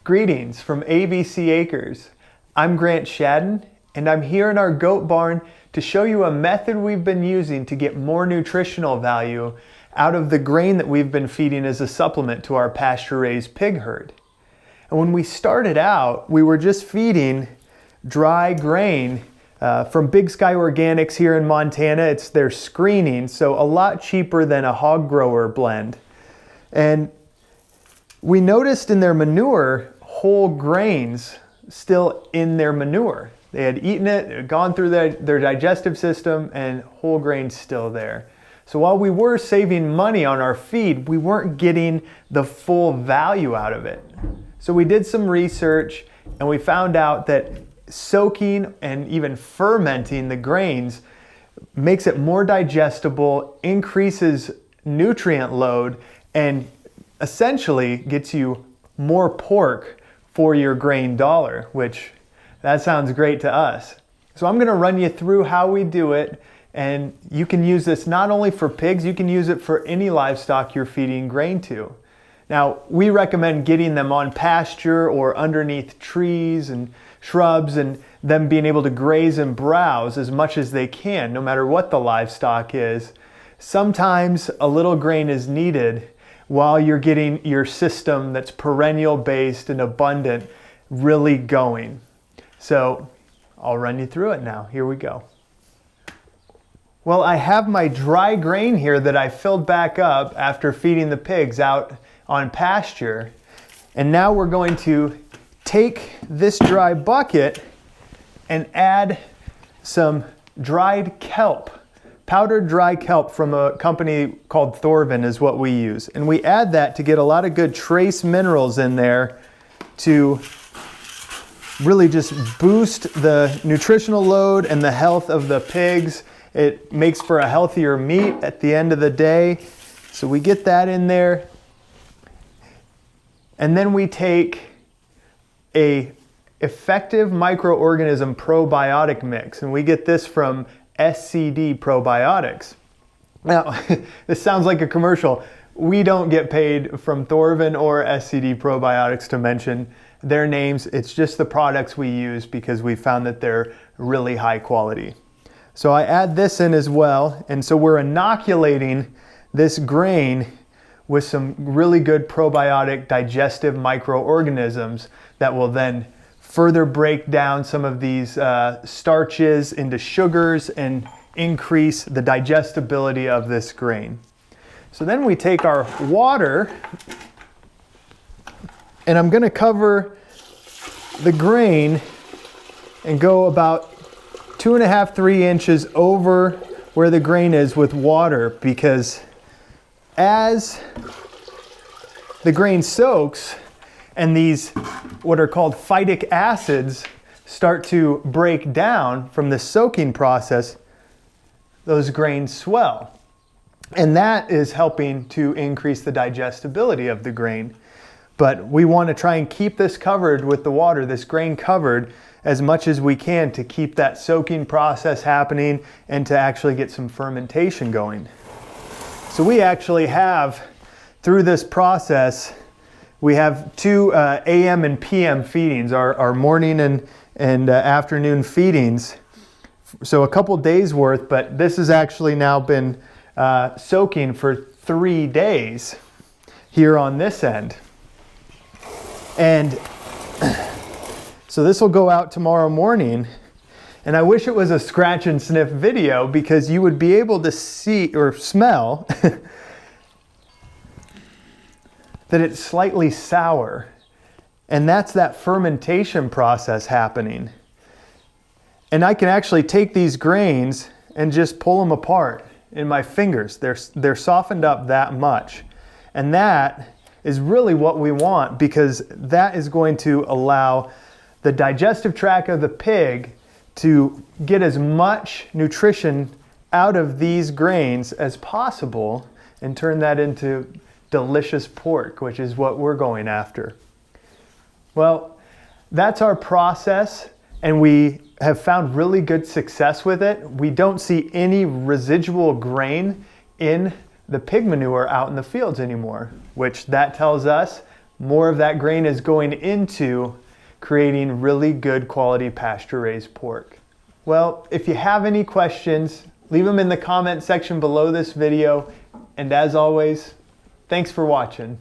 Greetings from ABC Acres. I'm Grant Shadden, and I'm here in our goat barn to show you a method we've been using to get more nutritional value out of the grain that we've been feeding as a supplement to our pasture-raised pig herd. And when we started out, we were just feeding dry grain from Big Sky Organics here in Montana. It's their screening, so a lot cheaper than a hog grower blend. And we noticed in their manure whole grains still in their manure. They had eaten it, it had gone through their digestive system, and whole grains still there. So while we were saving money on our feed, we weren't getting the full value out of it. So we did some research and we found out that soaking and even fermenting the grains makes it more digestible, increases nutrient load, and essentially gets you more pork for your grain dollar, which that sounds great to us. So I'm going to run you through how we do it, and you can use this not only for pigs, you can use it for any livestock you're feeding grain to. Now, we recommend getting them on pasture or underneath trees and shrubs, and them being able to graze and browse as much as they can, no matter what the livestock is. Sometimes a little grain is needed while you're getting your system that's perennial based and abundant really going. So I'll run you through it now. Here we go. Well, I have my dry grain here that I filled back up after feeding the pigs out on pasture. And now we're going to take this dry bucket and add some dried kelp. Powdered dry kelp from a company called Thorvin is what we use. And we add that to get a lot of good trace minerals in there to really just boost the nutritional load and the health of the pigs. It makes for a healthier meat at the end of the day. So we get that in there. And then we take a effective microorganism probiotic mix, and we get this from SCD Probiotics. Now, this sounds like a commercial. We don't get paid from Thorvin or SCD Probiotics to mention their names. It's just the products we use because we found that they're really high quality. So I add this in as well, and so we're inoculating this grain with some really good probiotic digestive microorganisms that will then further break down some of these starches into sugars and increase the digestibility of this grain. So then we take our water, and I'm going to cover the grain and go about 2.5 to 3 inches over where the grain is with water, because as the grain soaks and these what are called phytic acids start to break down from the soaking process, those grains swell. And that is helping to increase the digestibility of the grain. But we want to try and keep this covered with the water, this grain covered as much as we can to keep that soaking process happening and to actually get some fermentation going. So we actually have, through this process, we have 2 AM and PM feedings, our morning and afternoon feedings. So a couple days worth, but this has actually now been soaking for 3 days here on this end. And so this will go out tomorrow morning. And I wish it was a scratch and sniff video, because you would be able to see or smell that it's slightly sour. And that's that fermentation process happening. And I can actually take these grains and just pull them apart in my fingers. They're softened up that much. And that is really what we want, because that is going to allow the digestive tract of the pig to get as much nutrition out of these grains as possible and turn that into delicious pork, which is what we're going after. Well, that's our process, and we have found really good success with it. We don't see any residual grain in the pig manure out in the fields anymore, which that tells us more of that grain is going into creating really good quality pasture-raised pork. Well, if you have any questions, leave them in the comment section below this video. And as always, thanks for watching.